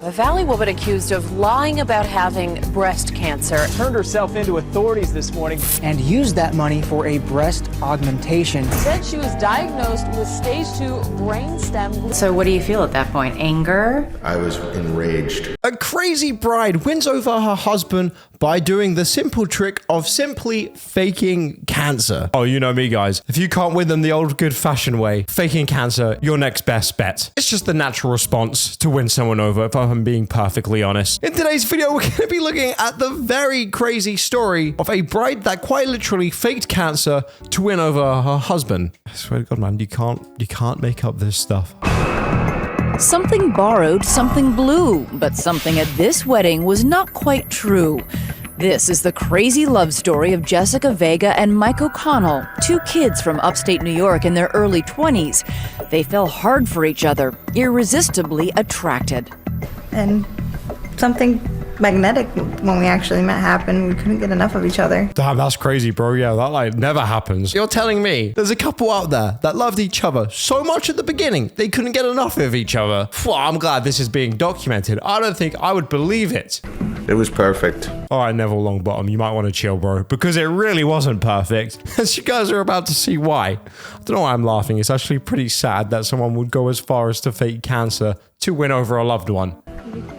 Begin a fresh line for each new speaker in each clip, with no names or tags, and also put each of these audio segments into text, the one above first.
A Valley woman accused of lying about having breast cancer
turned herself into authorities this morning
and used that money for a breast augmentation.
Said she was diagnosed with stage 2 brainstem.
So what do you feel at that point? Anger?
I was enraged.
A crazy bride wins over her husband by doing the simple trick of simply faking cancer. Oh, you know me, guys. If you can't win them the old good-fashioned way, faking cancer, your next best bet. It's just the natural response to win someone over, if I'm being perfectly honest. In today's video, we're going to be looking at the very crazy story of a bride that quite literally faked cancer to win over her husband. I swear to God, man, you can't make up this stuff.
Something borrowed, something blue, but something at this wedding was not quite true. This is the crazy love story of Jessica Vega and Mike O'Connell, two kids from upstate New York in their early 20s. They fell hard for each other, irresistibly attracted.
And something magnetic when we actually met happened. We couldn't get enough of each other.
Damn, that's crazy, bro. Yeah, that like never happens. You're telling me there's a couple out there that loved each other so much at the beginning they couldn't get enough of each other. Well, I'm glad this is being documented. I don't think I would believe it.
It was perfect.
All right, Neville Longbottom, you might want to chill, bro, because it really wasn't perfect. As you guys are about to see why. I don't know why I'm laughing. It's actually pretty sad that someone would go as far as to fake cancer to win over a loved one.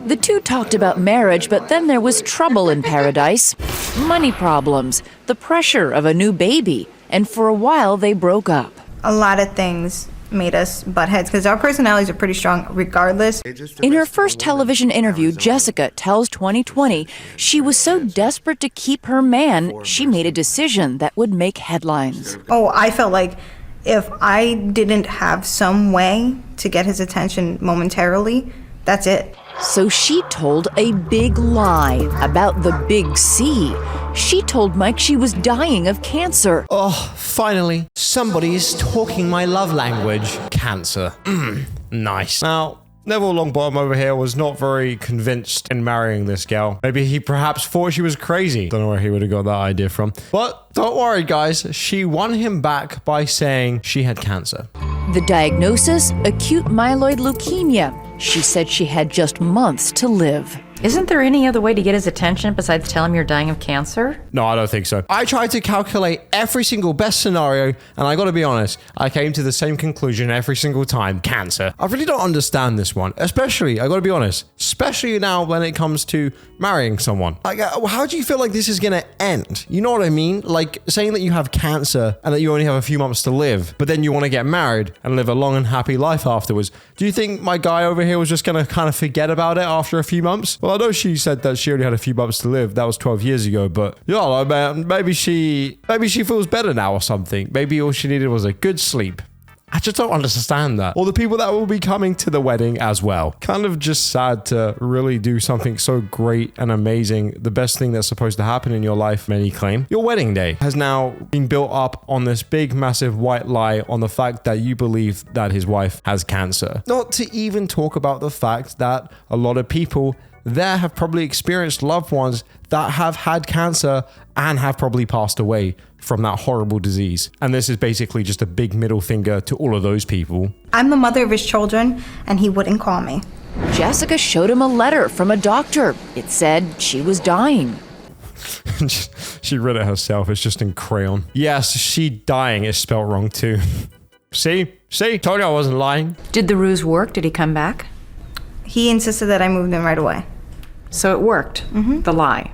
The two talked about marriage, but then there was trouble in paradise. Money problems, the pressure of a new baby, and for a while they broke up.
A lot of things made us butt heads because our personalities are pretty strong regardless.
In her first television interview, Jessica tells 2020 she was so desperate to keep her man, she made a decision that would make headlines.
Oh, I felt like if I didn't have some way to get his attention momentarily, that's it.
So she told a big lie about the big C. She told Mike she was dying of cancer.
Oh, finally, somebody's talking my love language. Cancer. Nice. Now, Neville Longbottom over here was not very convinced in marrying this girl. Maybe he perhaps thought she was crazy. Don't know where he would have got that idea from. But don't worry, guys. She won him back by saying she had cancer.
The diagnosis? Acute myeloid leukemia. She said she had just months to live.
Isn't there any other way to get his attention besides tell him you're dying of cancer?
No, I don't think so. I tried to calculate every single best scenario, and I gotta be honest, I came to the same conclusion every single time: cancer. I really don't understand this one, especially, I gotta be honest, especially now when it comes to marrying someone. Like, how do you feel like this is gonna end? You know what I mean? Like, saying that you have cancer and that you only have a few months to live, but then you wanna get married and live a long and happy life afterwards. Do you think my guy over here was just gonna kind of forget about it after a few months? Well, I know she said that she only had a few months to live. That was 12 years ago, but yeah, like, man, maybe she feels better now or something. Maybe all she needed was a good sleep. I just don't understand that. Or the people that will be coming to the wedding as well. Kind of just sad to really do something so great and amazing. The best thing that's supposed to happen in your life, many claim. Your wedding day has now been built up on this big, massive white lie on the fact that you believe that his wife has cancer. Not to even talk about the fact that a lot of people there have probably experienced loved ones that have had cancer and have probably passed away from that horrible disease. And this is basically just a big middle finger to all of those people.
I'm the mother of his children, and he wouldn't call me.
Jessica showed him a letter from a doctor. It said she was dying.
She read it herself. It's just in crayon. Yes, she dying is spelled wrong too. See? Told you I wasn't lying.
Did the ruse work? Did he come back?
He insisted that I moved in right away.
So it worked, the lie.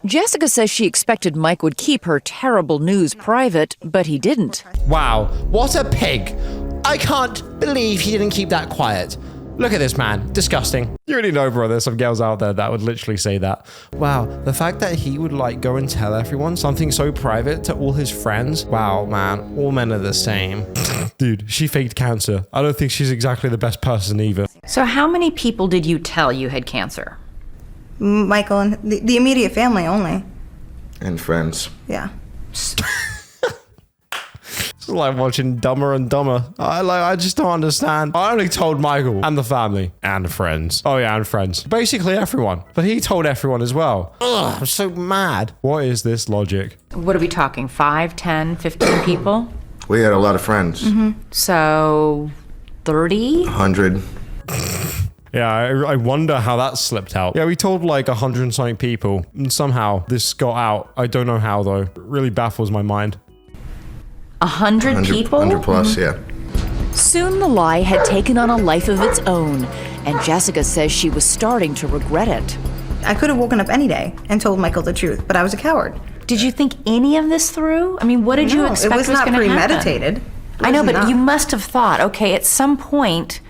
Jessica says she expected Mike would keep her terrible news private, but he didn't.
Wow, what a pig. I can't believe he didn't keep that quiet. Look at this man, disgusting. You already know, bro, there's some girls out there that would literally say that. Wow, the fact that he would like go and tell everyone something so private to all his friends. Wow, man, all men are the same. Dude, she faked cancer. I don't think she's exactly the best person either.
So how many people did you tell you had cancer?
Michael and the immediate family only.
And friends.
Yeah.
It's like watching Dumber and Dumber. I just don't understand. I only told Michael and the family and friends. Oh yeah, and friends. Basically everyone. But he told everyone as well. Ugh, I'm so mad. What is this logic?
What are we talking? 5, 10, 15 people?
We had a lot of friends.
So 30?
100.
Yeah, I wonder how that slipped out. Yeah, we told like 100 and something people, and somehow this got out. I don't know how though. It really baffles my mind.
100 people?
100 plus, yeah.
Soon the lie had taken on a life of its own, and Jessica says she was starting to regret it.
I could have woken up any day and told Michael the truth, but I was a coward.
Did you think any of this through? I mean, what did you
No,
expect
it was
was
not
going to happen?
premeditated.
I know, but
not.
you must have thought, okay, at some point,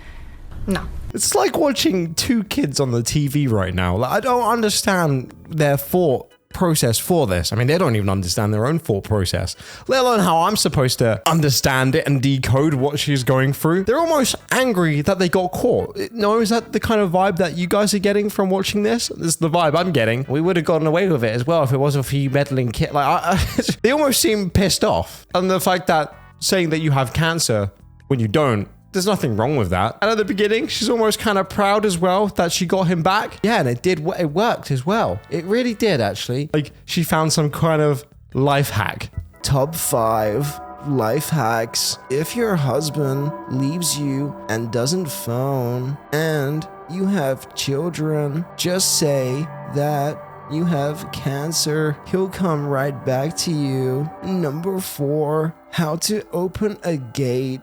No.
It's like watching two kids on the TV right now. Like, I don't understand their thought process for this. I mean, they don't even understand their own thought process, let alone how I'm supposed to understand it and decode what she's going through. They're almost angry that they got caught. No, is that the kind of vibe that you guys are getting from watching this? This is the vibe I'm getting. We would have gotten away with it as well if it wasn't for you meddling kid. Like, they almost seem pissed off. And the fact that saying that you have cancer when you don't, there's nothing wrong with that. And at the beginning, she's almost kind of proud as well that she got him back. Yeah, and it worked as well. It really did, actually. Like, she found some kind of life hack. Top 5 life hacks. If your husband leaves you and doesn't phone and you have children, just say that you have cancer. He'll come right back to you. Number 4, how to open a gate.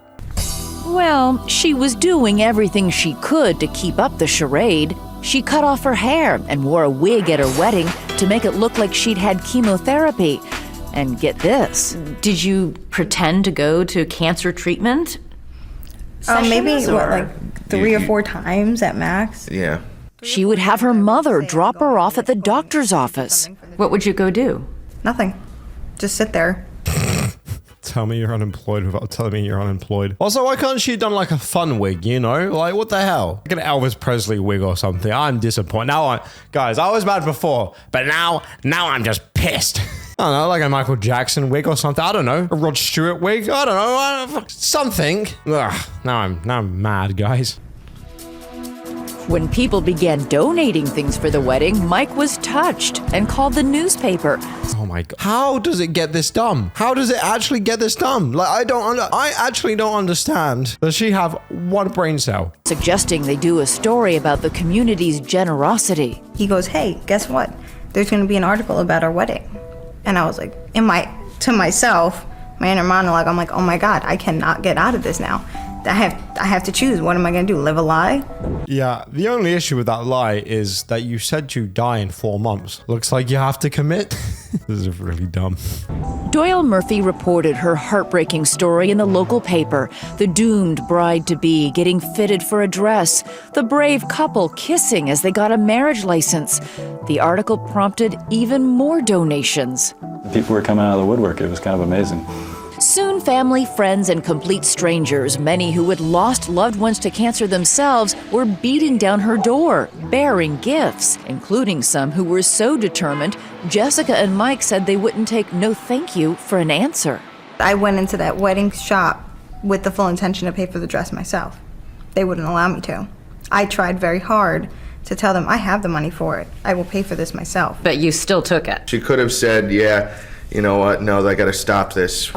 Well, she was doing everything she could to keep up the charade. She cut off her hair and wore a wig at her wedding to make it look like she'd had chemotherapy. And get this.
did you pretend to go to cancer treatment?
Maybe
sessions,
what,
or-
like 3 or 4 times at max.
Yeah.
She would have her mother drop her off at the doctor's office.
What would you go do?
Nothing. Just sit there.
Tell me you're unemployed without telling me you're unemployed. Also, why can't she have done like a fun wig, you know? Like, what the hell? Like an Elvis Presley wig or something. I'm disappointed. Guys, I was mad before, but now I'm just pissed. I don't know, like a Michael Jackson wig or something. I don't know. A Rod Stewart wig. I don't know. Something. Ugh, now I'm mad, guys.
When people began donating things for the wedding, Mike was touched and called the newspaper.
Oh my god. How does it get this done? How does it actually get this done? Like, I actually don't understand. Does she have one brain cell?
Suggesting they do a story about the community's generosity.
He goes, hey, guess what? There's going to be an article about our wedding. And I was like, to myself, my inner monologue, I'm like, oh my God, I cannot get out of this now. I have to choose. What am I going to do? Live a lie?
Yeah, the only issue with that lie is that you said you die in 4 months. Looks like you have to commit. This is really dumb.
Doyle Murphy reported her heartbreaking story in the local paper. The doomed bride-to-be getting fitted for a dress. The brave couple kissing as they got a marriage license. The article prompted even more donations.
People were coming out of the woodwork. It was kind of amazing.
Soon, family, friends, and complete strangers, many who had lost loved ones to cancer themselves, were beating down her door, bearing gifts, including some who were so determined, Jessica and Mike said they wouldn't take no thank you for an answer.
I went into that wedding shop with the full intention to pay for the dress myself. They wouldn't allow me to. I tried very hard to tell them I have the money for it. I will pay for this myself.
But you still took it.
She could have said, yeah, you know what? No, I got to stop this.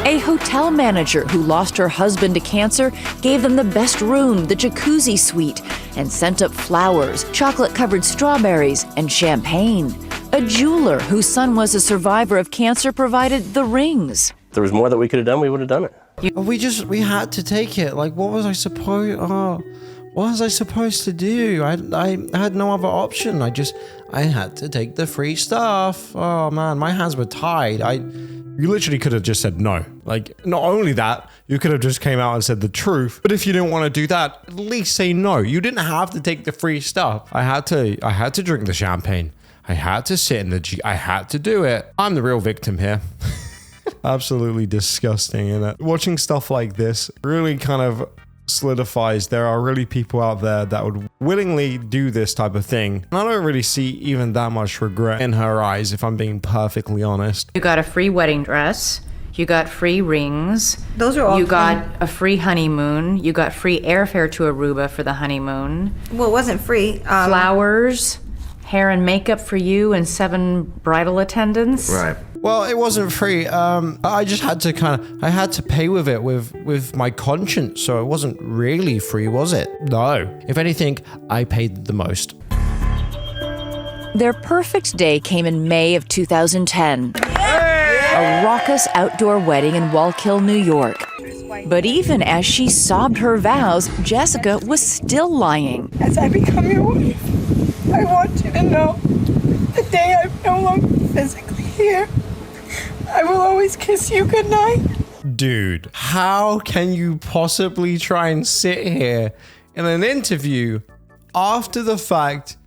A hotel manager who lost her husband to cancer gave them the best room, the jacuzzi suite, and sent up flowers, chocolate-covered strawberries, and champagne. A jeweler whose son was a survivor of cancer provided the rings.
If there was more that we could have done, we would have done it.
We had to take it. Like, what was I supposed to do? I had no other option. I had to take the free stuff. Oh man, my hands were tied. You literally could have just said no. Like, not only that, you could have just came out and said the truth. But if you didn't want to do that, at least say no. You didn't have to take the free stuff. I had to drink the champagne. I had to sit in the I had to do it. I'm the real victim here. Absolutely disgusting, isn't it? Watching stuff like this really kind of solidifies there are really people out there that would willingly do this type of thing. And I don't really see even that much regret in her eyes, if I'm being perfectly honest.
You got a free wedding dress. You got free rings.
Those are all
You
free.
got a free honeymoon. You got free airfare to Aruba for the honeymoon.
Well, it wasn't free.
Flowers, hair and makeup for you, and 7 bridal attendants.
Right.
Well, it wasn't free. I just had to I had to pay with it with my conscience. So it wasn't really free, was it? No. If anything, I paid the most.
Their perfect day came in May of 2010. A raucous outdoor wedding in Wallkill, New York. But even as she sobbed her vows, Jessica was still lying.
As I become your wife, I want you to know the day I'm no longer physically here, I will always kiss you goodnight.
Dude, how can you possibly try and sit here in an interview after the fact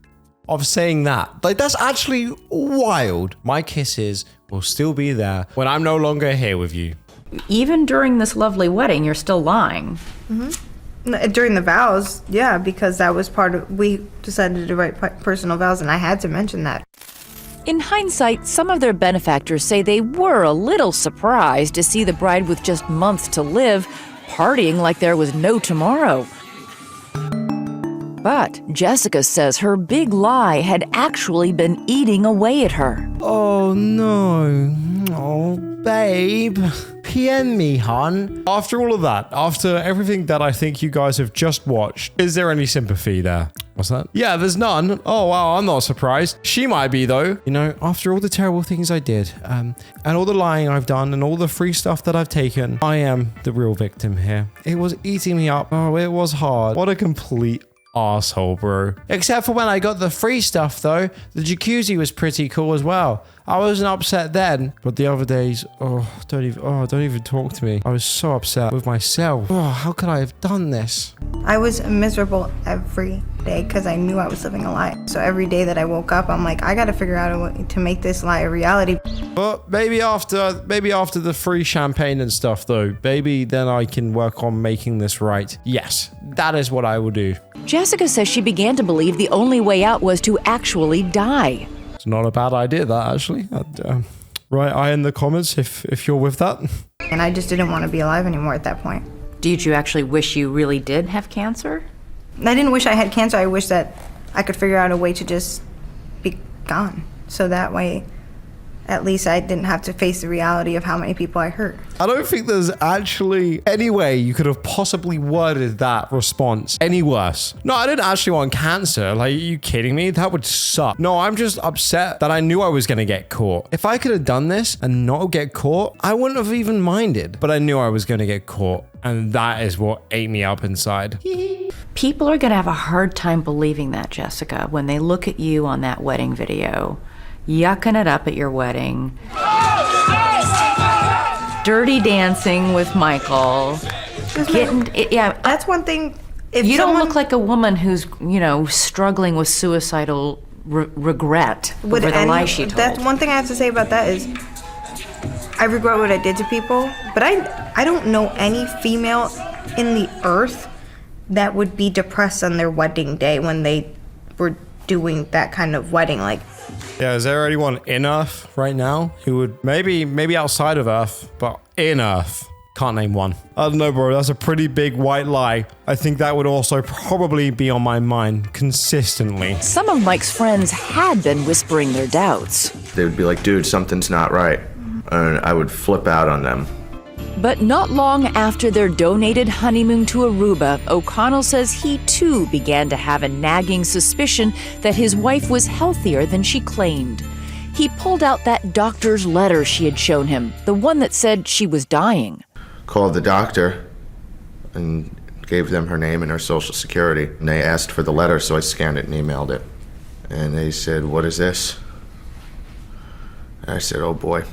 of saying that? Like, that's actually wild. My kisses will still be there when I'm no longer here with you.
Even during this lovely wedding, you're still lying.
During the vows, yeah, because that was part of, we decided to write personal vows, and I had to mention that.
In hindsight, some of their benefactors say they were a little surprised to see the bride with just months to live partying like there was no tomorrow. But Jessica says her big lie had actually been eating away at her.
Oh no. Oh, babe. PM me, hon. After all of that, after everything that I think you guys have just watched, is there any sympathy there? What's that? Yeah, there's none. Oh, wow, I'm not surprised. She might be, though. You know, after all the terrible things I did, and all the lying I've done, and all the free stuff that I've taken, I am the real victim here. It was eating me up. Oh, it was hard. What a complete asshole, bro. Except for when I got the free stuff, though. The jacuzzi was pretty cool as well. I wasn't upset then, but the other days, don't even talk to me. I was so upset with myself. Oh, how could I have done this?
I was miserable every day because I knew I was living a lie. So every day that I woke up, I'm like, I got to figure out a way to make this lie a reality.
But maybe after the free champagne and stuff, though, maybe then I can work on making this right. Yes, that is what I will do.
Jessica says she began to believe the only way out was to actually die.
It's not a bad idea, that, actually. Right, I in the comments if you're with that.
And I just didn't want to be alive anymore at that point.
Did you actually wish you really did have cancer?
I didn't wish I had cancer. I wish that I could figure out a way to just be gone. So that way, at least I didn't have to face the reality of how many people I hurt.
I don't think there's actually any way you could have possibly worded that response any worse. No, I didn't actually want cancer. Like, are you kidding me? That would suck. No, I'm just upset that I knew I was going to get caught. If I could have done this and not get caught, I wouldn't have even minded. But I knew I was going to get caught. And that is what ate me up inside.
People are going to have a hard time believing that, Jessica, when they look at you on that wedding video. Yucking it up at your wedding. Dirty dancing with Michael. Yeah,
that's one thing. If
you don't look like a woman who's, struggling with suicidal regret over the lie she told.
That's one thing I have to say about that is I regret what I did to people, but I don't know any female in the earth that would be depressed on their wedding day when they were doing that kind of wedding. Like,
yeah, is there anyone in Earth right now who would maybe outside of Earth, but in Earth? Can't name one. I don't know, bro. That's a pretty big white lie. I think that would also probably be on my mind consistently.
Some of Mike's friends had been whispering their doubts.
They would be like, dude, something's not right. And I would flip out on them.
But not long after their donated honeymoon to Aruba, O'Connell says he too began to have a nagging suspicion that his wife was healthier than she claimed. He pulled out that doctor's letter she had shown him, the one that said she was dying.
Called the doctor and gave them her name and her social security. And they asked for the letter, so I scanned it and emailed it. And they said, "What is this?" And I said, "Oh boy."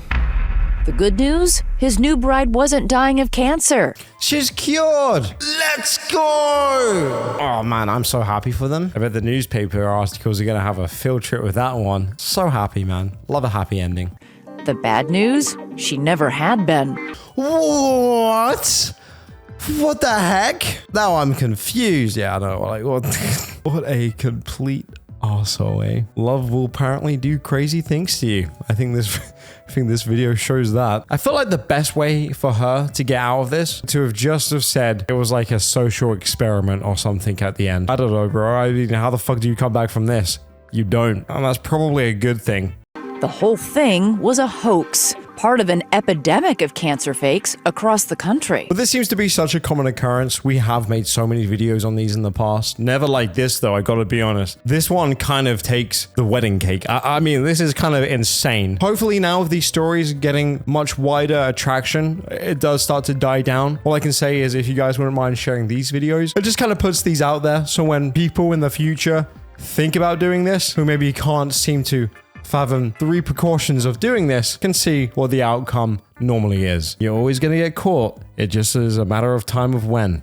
The good news? His new bride wasn't dying of cancer.
She's cured! Let's go! Oh man, I'm so happy for them. I bet the newspaper articles are gonna have a field trip with that one. So happy, man. Love a happy ending.
The bad news? She never had been.
What? What the heck? Now I'm confused. Yeah, I know. Like, what? What a complete arsehole, eh? Love will apparently do crazy things to you. I think this video shows that. I feel like the best way for her to get out of this, to have just said it was like a social experiment or something at the end. I don't know, bro. I mean, how the fuck do you come back from this? You don't. And that's probably a good thing.
The whole thing was a hoax, part of an epidemic of cancer fakes across the country.
But this seems to be such a common occurrence. We have made so many videos on these in the past. Never like this, though, I gotta be honest. This one kind of takes the wedding cake. I mean, this is kind of insane. Hopefully now with these stories getting much wider attraction, it does start to die down. All I can say is if you guys wouldn't mind sharing these videos, it just kind of puts these out there. So when people in the future think about doing this, who maybe can't seem to fathom the repercussions of doing this, can see what the outcome normally is. You're always going to get caught. It just is a matter of time of when.